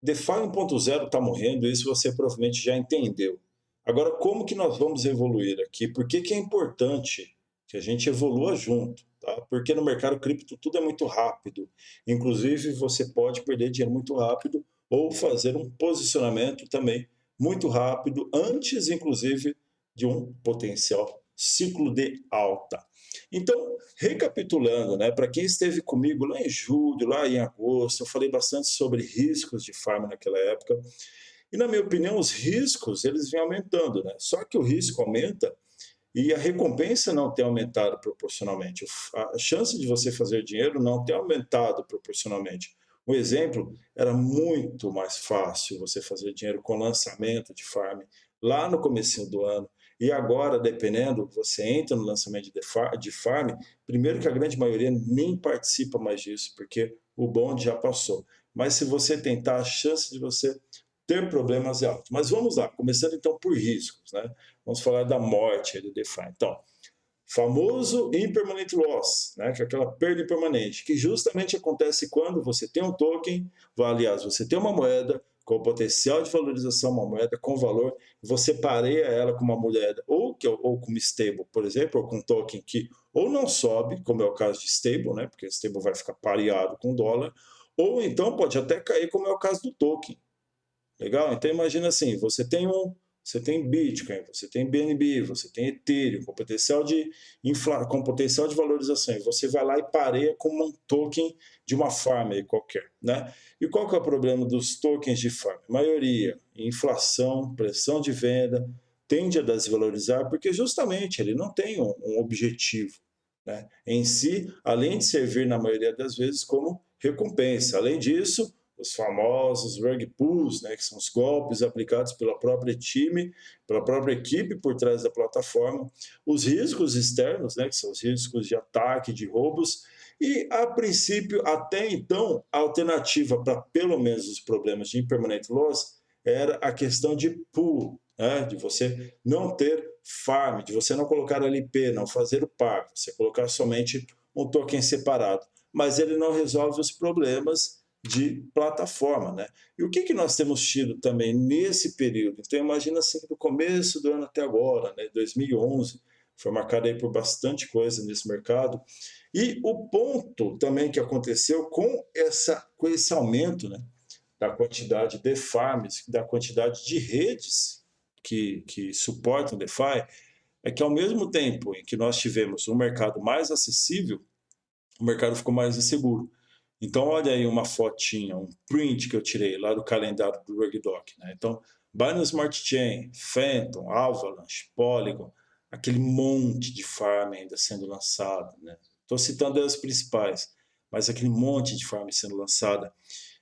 DeFi 1.0 está morrendo, isso você provavelmente já entendeu. Agora, como que nós vamos evoluir aqui? Por que que é importante que a gente evolua junto? Tá? Porque no mercado cripto tudo é muito rápido. Inclusive, você pode perder dinheiro muito rápido ou fazer um posicionamento também muito rápido, antes, inclusive, de um potencial ciclo de alta. Então, recapitulando, né, para quem esteve comigo lá em julho, lá em agosto, eu falei bastante sobre riscos de farm naquela época. E, na minha opinião, os riscos eles vêm aumentando, né? Só que o risco aumenta e a recompensa não tem aumentado proporcionalmente. A chance de você fazer dinheiro não tem aumentado proporcionalmente. Um exemplo, era muito mais fácil você fazer dinheiro com lançamento de farm lá no comecinho do ano. E agora, dependendo, você entra no lançamento de farm, primeiro que a grande maioria nem participa mais disso, porque o bonde já passou. Mas se você tentar, a chance de você ter problemas é alta. Mas vamos lá, começando então por riscos, né? Vamos falar da morte do DeFi. Então, famoso impermanent loss, né, que é aquela perda impermanente, que justamente acontece quando você tem um token, aliás, você tem uma moeda com potencial de valorização, uma moeda com valor, você pareia ela com uma moeda ou com uma stable, por exemplo, ou com um token que ou não sobe, como é o caso de stable, né, porque stable vai ficar pareado com dólar, ou então pode até cair, como é o caso do token. Legal? Então imagina assim, você tem Bitcoin, você tem BNB, você tem Ethereum com potencial de valorização, e você vai lá e pareia com um token de uma farm aí qualquer, né? E qual que é o problema dos tokens de farm? A maioria, inflação, pressão de venda, tende a desvalorizar porque justamente ele não tem um objetivo, né, em si, além de servir na maioria das vezes como recompensa. Além disso, os famosos rug pulls, né, que são os golpes aplicados pela própria time, pela própria equipe por trás da plataforma, os riscos externos, né, que são os riscos de ataque, de roubos, e a princípio, até então, a alternativa para pelo menos os problemas de impermanent loss era a questão de pool, né, de você não ter farm, de você não colocar LP, não fazer o par, você colocar somente um token separado. Mas ele não resolve os problemas de plataforma, né? E o que que nós temos tido também nesse período? Então imagina assim, do começo do ano até agora, né, 2011, foi marcado aí por bastante coisa nesse mercado. E o ponto também que aconteceu com esse aumento, né, da quantidade de farms, da quantidade de redes que suportam DeFi, é que ao mesmo tempo em que nós tivemos um mercado mais acessível, o mercado ficou mais inseguro. Então, olha aí uma fotinha, um print que eu tirei lá do calendário do Rugdoc, né? Então, Binance Smart Chain, Phantom, Avalanche, Polygon, aquele monte de farm ainda sendo lançado, né? Estou citando as principais, mas aquele monte de farm sendo lançada.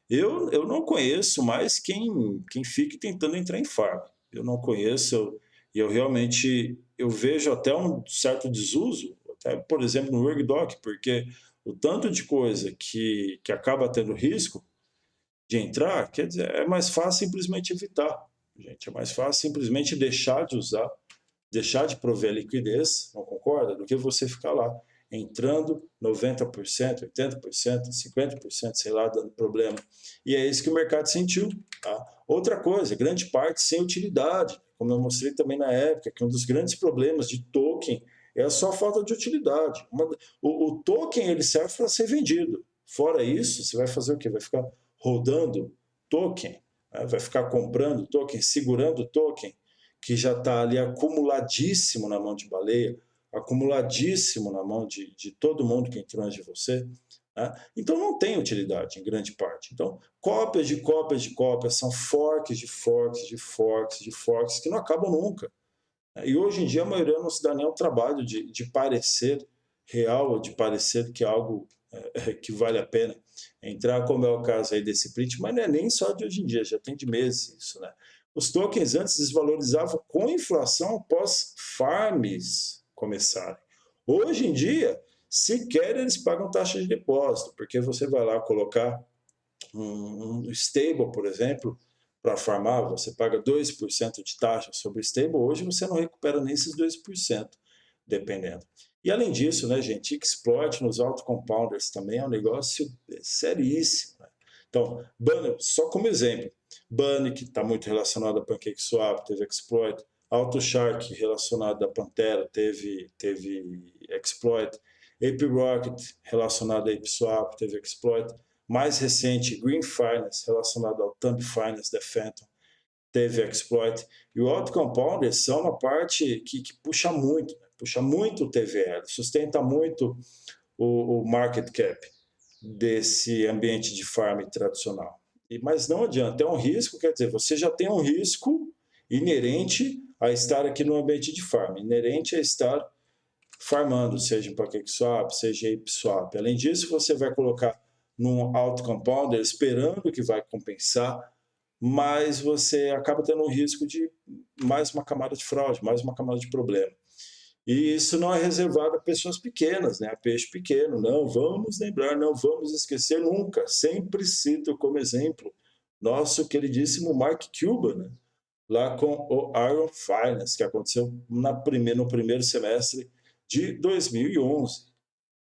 Eu não conheço mais quem fique tentando entrar em farm. Eu não conheço, eu realmente eu vejo até um certo desuso, até, por exemplo, no Rugdoc, porque o tanto de coisa que acaba tendo risco de entrar, quer dizer, é mais fácil simplesmente evitar, gente. É mais fácil simplesmente deixar de usar, deixar de prover a liquidez, não concorda? Do que você ficar lá entrando 90%, 80%, 50%, sei lá, dando problema. E é isso que o mercado sentiu. Tá? Outra coisa, grande parte sem utilidade, como eu mostrei também na época, que um dos grandes problemas de token é a sua falta de utilidade. O token ele serve para ser vendido. Fora isso, você vai fazer o quê? Vai ficar rodando token, né? Vai ficar comprando token, segurando token, que já está ali acumuladíssimo na mão de baleia, acumuladíssimo na mão de todo mundo que entrou antes de você. Né? Então não tem utilidade em grande parte. Então, cópias de cópias de cópias, são forks de forks de forks de forks que não acabam nunca. E hoje em dia a maioria não se dá nem o trabalho de parecer real, de parecer que é algo que vale a pena entrar, como é o caso aí desse print, mas não é nem só de hoje em dia, já tem de meses isso, né? Os tokens antes desvalorizavam com inflação após farms começarem. Hoje em dia, sequer eles pagam taxa de depósito, porque você vai lá colocar um stable, por exemplo, para farmar, você paga 2% de taxa sobre o stable, hoje você não recupera nem esses 2%, dependendo. E além disso, né, gente, exploit nos auto-compounders também é um negócio seríssimo. Né? Então, Bunny, só como exemplo, Bunny, que está muito relacionado a PancakeSwap, teve exploit, AutoShark, relacionado a Pantera, teve exploit, ApeRocket, relacionado a ApeSwap, teve exploit, mais recente, Green Finance, relacionado ao Thumb Finance da Phantom, teve exploit, e o Autocompounder são uma parte que puxa muito o TVL, sustenta muito o market cap desse ambiente de farm tradicional. Mas não adianta, é um risco, quer dizer, você já tem um risco inerente a estar aqui no ambiente de farm, inerente a estar farmando, seja em PancakeSwap, seja em ApeSwap. Além disso, você vai colocar num autocompounder esperando que vai compensar, mas você acaba tendo um risco de mais uma camada de fraude, mais uma camada de problema. E isso não é reservado a pessoas pequenas, né? A peixe pequeno. Não vamos lembrar, não vamos esquecer nunca. Sempre cito como exemplo nosso queridíssimo Mark Cuban, né? Lá com o Iron Finance, que aconteceu no primeiro semestre de 2011.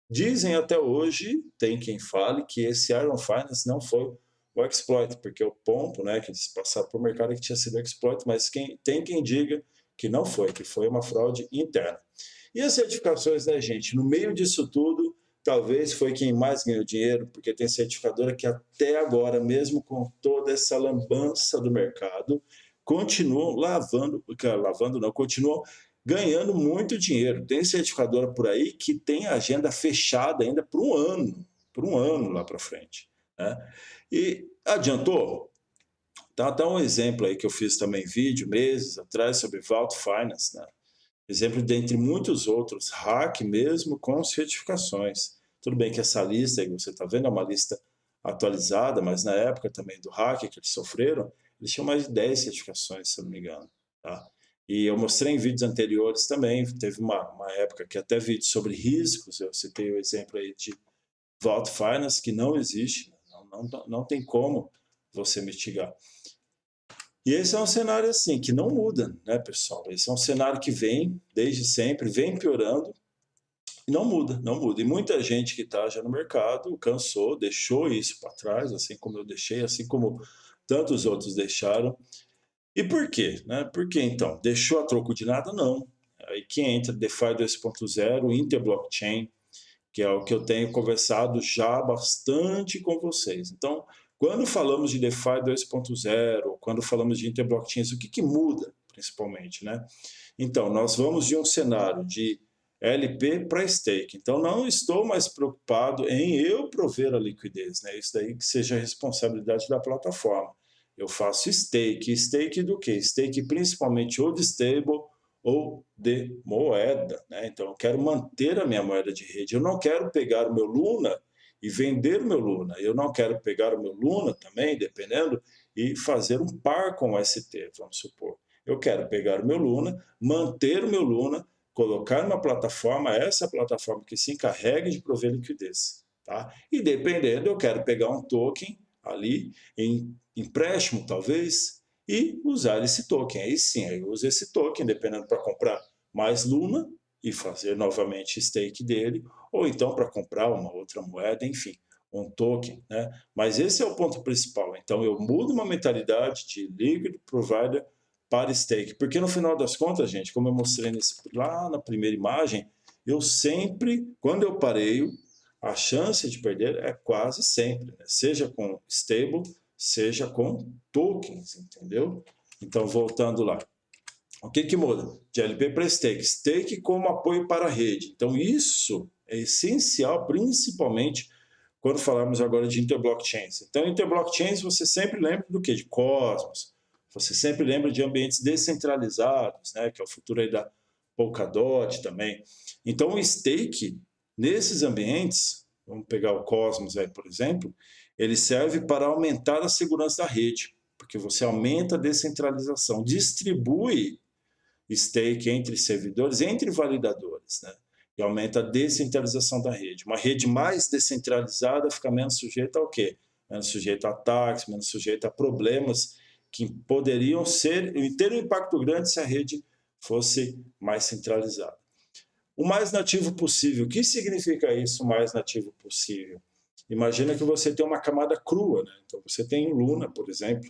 Dizem até hoje, tem quem fale, que esse Iron Finance não foi o exploit, porque o ponto, né, que eles passaram para o mercado é que tinha sido exploit, mas tem quem diga que não foi, que foi uma fraude interna. E as certificações, né, gente? No meio disso tudo, talvez foi quem mais ganhou dinheiro, porque tem certificadora que até agora, mesmo com toda essa lambança do mercado, continuam continuam ganhando muito dinheiro. Tem certificadora por aí que tem agenda fechada ainda por um ano lá para frente, né? E adiantou? Tá até um exemplo aí que eu fiz também vídeo meses atrás sobre Vault Finance, né? Exemplo dentre muitos outros, hack mesmo com certificações. Tudo bem que essa lista aí que você está vendo é uma lista atualizada, mas na época também do hack que eles sofreram, eles tinham mais de 10 certificações, se eu não me engano. Tá? E eu mostrei em vídeos anteriores também, teve uma época que até vídeos sobre riscos, eu citei o exemplo aí de Vault Finance, que não existe, não tem como você mitigar. E esse é um cenário assim, que não muda, né, pessoal? Esse é um cenário que vem desde sempre, vem piorando e não muda, não muda. E muita gente que está já no mercado cansou, deixou isso para trás, assim como eu deixei, assim como tantos outros deixaram. E por quê? Né? Por que então? Deixou a troco de nada? Não. Aí que entra DeFi 2.0, Interblockchain, que é o que eu tenho conversado já bastante com vocês. Então, quando falamos de DeFi 2.0, quando falamos de interblockchains, o que muda, principalmente, né? Então, nós vamos de um cenário de LP para stake. Então, não estou mais preocupado em eu prover a liquidez, né? Isso daí que seja a responsabilidade da plataforma. Eu faço stake. Stake do quê? Stake principalmente ou de stable ou de moeda, né? Então, eu quero manter a minha moeda de rede. Eu não quero pegar o meu Luna e vender o meu Luna. Eu não quero pegar o meu Luna também, dependendo, e fazer um par com o ST, vamos supor. Eu quero pegar o meu Luna, manter o meu Luna, colocar numa plataforma, essa plataforma que se encarregue de prover liquidez. Tá? E dependendo, eu quero pegar um token ali, em empréstimo talvez, e usar esse token. Aí sim, eu uso esse token, dependendo para comprar mais Luna e fazer novamente stake dele, ou então para comprar uma outra moeda, enfim, um token, né? Mas esse é o ponto principal. Então eu mudo uma mentalidade de liquid provider para stake, porque no final das contas, gente, como eu mostrei lá na primeira imagem, eu sempre, quando eu pareio, a chance de perder é quase sempre, né? Seja com stable, seja com tokens, entendeu? Então, voltando lá. O que muda? De LP para stake. Stake como apoio para a rede. Então, isso é essencial, principalmente quando falamos agora de interblockchains. Então, interblockchains, você sempre lembra do quê? De Cosmos. Você sempre lembra de ambientes descentralizados, né? Que é o futuro aí da Polkadot também. Então, o stake, nesses ambientes, vamos pegar o Cosmos aí, por exemplo, ele serve para aumentar a segurança da rede, porque você aumenta a descentralização, distribui stake entre servidores, entre validadores, né? E aumenta a descentralização da rede. Uma rede mais descentralizada fica menos sujeita ao quê? Menos sujeita a ataques, menos sujeita a problemas que poderiam ter um impacto grande se a rede fosse mais centralizada. O mais nativo possível. O que significa isso, o mais nativo possível? Imagina que você tem uma camada crua, né? Então você tem Luna, por exemplo,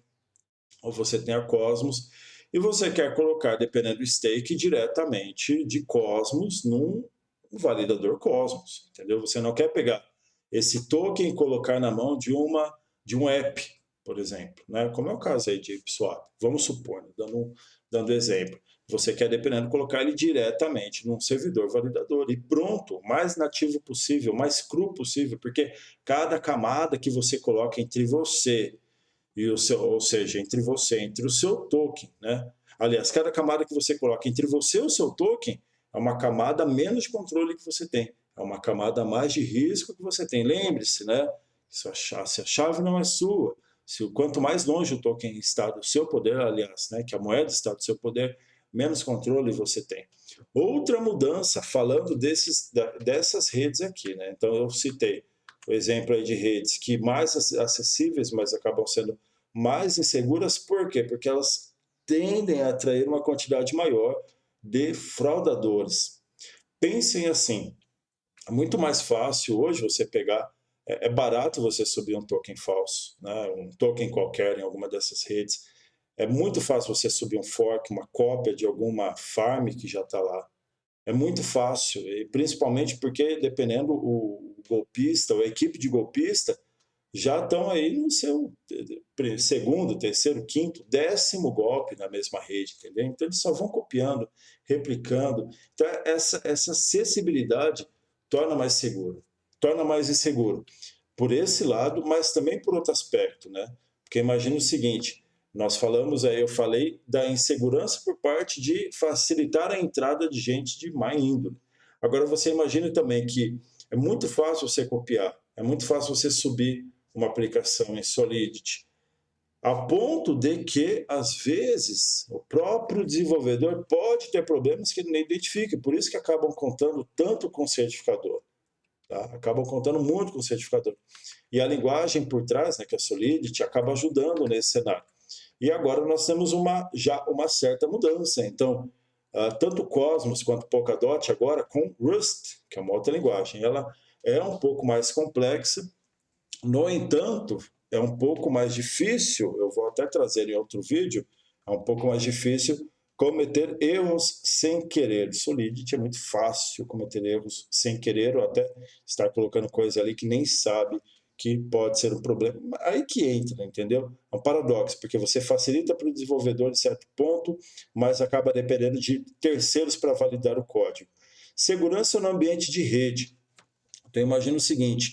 ou você tem a Cosmos, e você quer colocar, dependendo do stake, diretamente de Cosmos num validador Cosmos, entendeu? Você não quer pegar esse token e colocar na mão de um app, por exemplo, né? Como é o caso aí de ApeSwap. Vamos supor, né? Dando exemplo. Você quer, dependendo, colocar ele diretamente num servidor validador e pronto, o mais nativo possível, o mais cru possível, porque cada camada que você coloca entre você e o seu, ou seja, entre o seu token, né? Aliás, cada camada que você coloca entre você e o seu token é uma camada menos de controle que você tem, é uma camada mais de risco que você tem. Lembre-se, né? Se a chave não é sua, se quanto mais longe o token está do seu poder, aliás, né, que a moeda está do seu poder, menos controle você tem. Outra mudança, falando dessas redes aqui, né? Então eu citei o exemplo aí de redes que mais acessíveis, mas acabam sendo mais inseguras, por quê? Porque elas tendem a atrair uma quantidade maior de fraudadores. Pensem assim, é muito mais fácil hoje você pegar, é barato você subir um token falso, né? Um token qualquer em alguma dessas redes. É muito fácil você subir um fork, uma cópia de alguma farm que já está lá. É muito fácil, e principalmente porque, dependendo o golpista, ou a equipe de golpista, já estão aí no seu segundo, terceiro, quinto, décimo golpe na mesma rede, entendeu? Então eles só vão copiando, replicando. Então essa acessibilidade torna mais seguro, torna mais inseguro. Por esse lado, mas também por outro aspecto, né? Porque imagina o seguinte, nós falamos aí, eu falei da insegurança por parte de facilitar a entrada de gente de má índole. Agora você imagina também que é muito fácil você copiar, é muito fácil você subir uma aplicação em Solidity, a ponto de que, às vezes, o próprio desenvolvedor pode ter problemas que ele nem identifica, por isso que acabam contando tanto com o certificador. Tá? Acabam contando muito com o certificador. E a linguagem por trás, né, que é a Solidity, acaba ajudando nesse cenário. E agora nós temos já uma certa mudança. Então, tanto Cosmos quanto Polkadot agora com Rust, que é uma outra linguagem, ela é um pouco mais complexa. No entanto, é um pouco mais difícil, eu vou até trazer em outro vídeo, é um pouco mais difícil cometer erros sem querer. Solidity é muito fácil cometer erros sem querer, ou até estar colocando coisa ali que nem sabe que pode ser um problema. Aí que entra, entendeu? É um paradoxo, porque você facilita para o desenvolvedor em certo ponto, mas acaba dependendo de terceiros para validar o código. Segurança no ambiente de rede. Então, imagina o seguinte,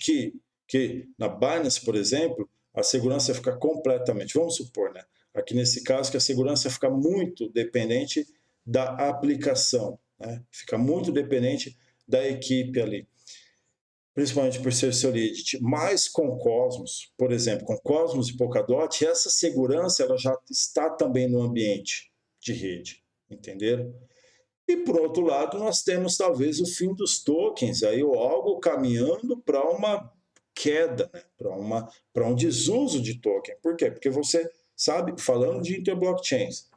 que na Binance, por exemplo, a segurança fica completamente, vamos supor, né? Aqui nesse caso, que a segurança fica muito dependente da aplicação, né? Fica muito dependente da equipe ali, principalmente por ser Solidity. Mas com Cosmos, por exemplo, com Cosmos e Polkadot, essa segurança ela já está também no ambiente de rede, entenderam? E, por outro lado, nós temos talvez o fim dos tokens, aí, ou algo caminhando para uma queda, né? Para um desuso de token. Por quê? Porque você sabe, falando de interblockchains,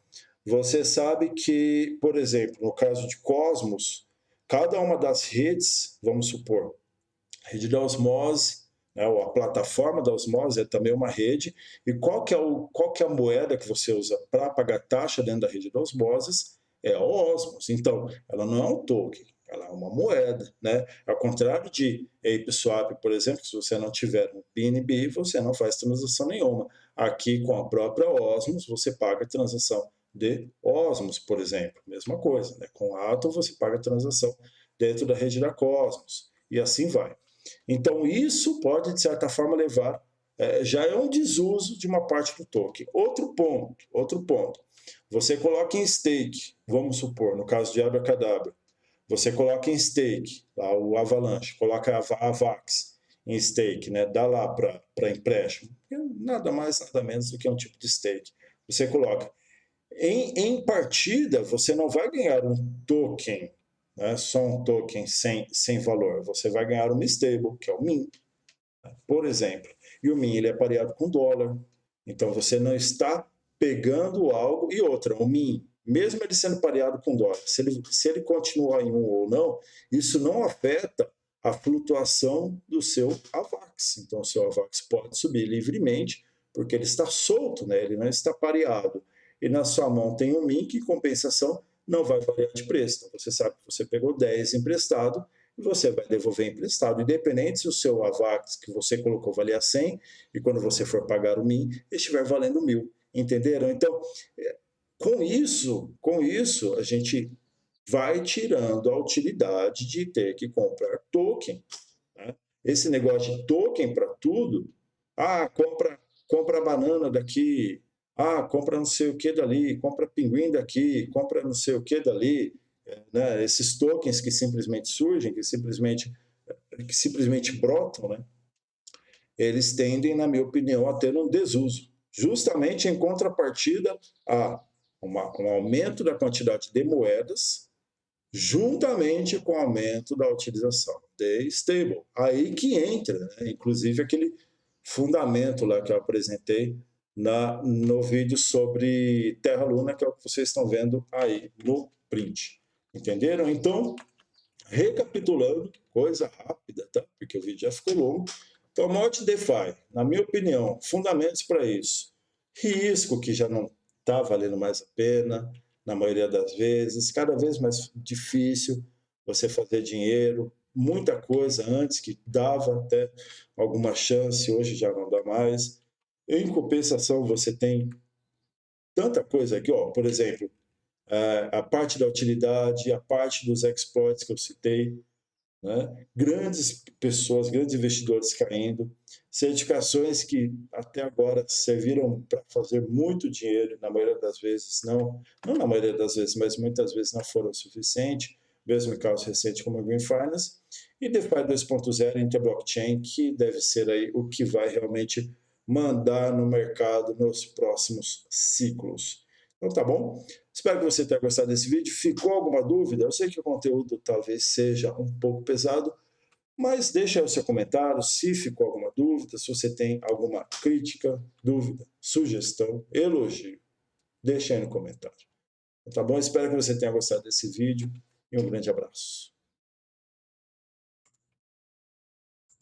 você sabe que, por exemplo, no caso de Cosmos, cada uma das redes, vamos supor, a rede da osmose, né, ou a plataforma da osmose é também uma rede, e qual que é a moeda que você usa para pagar taxa dentro da rede da osmose? É a Osmos. Então, ela não é um token, ela é uma moeda, né? Ao contrário de ApeSwap, por exemplo, que se você não tiver um BNB, você não faz transação nenhuma. Aqui, com a própria Osmos, você paga a transação de Osmos, por exemplo. Mesma coisa, né? Com a Atom, você paga a transação dentro da rede da Cosmos. E assim vai. Então, isso pode, de certa forma, levar... já é um desuso de uma parte do token. Outro ponto. Você coloca em stake, vamos supor, no caso de Abracadabra, você coloca em stake, lá, o Avalanche, coloca a AVAX em stake, né? Dá lá para empréstimo. Nada mais, nada menos do que um tipo de stake. Você coloca. Em partida, você não vai ganhar um token, né? Só um token sem valor. Você vai ganhar uma stable, que é o MIN, por exemplo. E o MIN ele é pareado com dólar. Então você não está pegando algo. E outra, o MIN, mesmo ele sendo pareado com dólar, se ele continuar em um ou não, isso não afeta a flutuação do seu AVAX. Então, o seu AVAX pode subir livremente, porque ele está solto, né? Ele não está pareado. E na sua mão tem um MIN que, em compensação, não vai variar de preço. Então, você sabe que você pegou 10 emprestado e você vai devolver emprestado, independente se o seu AVAX que você colocou valia 100 e quando você for pagar o MIN, estiver valendo 1.000. Entenderam? Então, com isso, a gente vai tirando a utilidade de ter que comprar token. Né? Esse negócio de token para tudo, compra a banana daqui, compra não sei o que dali, compra pinguim daqui, compra não sei o que dali, né? Esses tokens que simplesmente surgem, que simplesmente brotam, né? Eles tendem, na minha opinião, a ter um desuso, justamente em contrapartida a um aumento da quantidade de moedas, juntamente com o aumento da utilização de stable. Aí que entra, né? Inclusive aquele fundamento lá que eu apresentei no vídeo sobre Terra Luna, que é o que vocês estão vendo aí no print. Entenderam? Então, recapitulando, coisa rápida, tá? Porque o vídeo já ficou longo. Então, Mod DeFi, na minha opinião, fundamentos para isso. Risco, que já não está valendo mais a pena, na maioria das vezes, cada vez mais difícil você fazer dinheiro, muita coisa antes que dava até alguma chance, hoje já não dá mais. Em compensação, você tem tanta coisa aqui, ó, por exemplo, a parte da utilidade, a parte dos exploits que eu citei, né? Grandes pessoas, grandes investidores caindo, certificações que até agora serviram para fazer muito dinheiro, na maioria das vezes não na maioria das vezes, mas muitas vezes não foram o suficiente, mesmo em casos recentes como o Green Finance, e DeFi 2.0 Interblockchain, que deve ser aí o que vai realmente mandar no mercado nos próximos ciclos. Então tá bom? Espero que você tenha gostado desse vídeo. Ficou alguma dúvida? Eu sei que o conteúdo talvez seja um pouco pesado, mas deixa aí o seu comentário se ficou alguma dúvida, se você tem alguma crítica, dúvida, sugestão, elogio. Deixa aí no comentário. Tá bom? Espero que você tenha gostado desse vídeo e um grande abraço.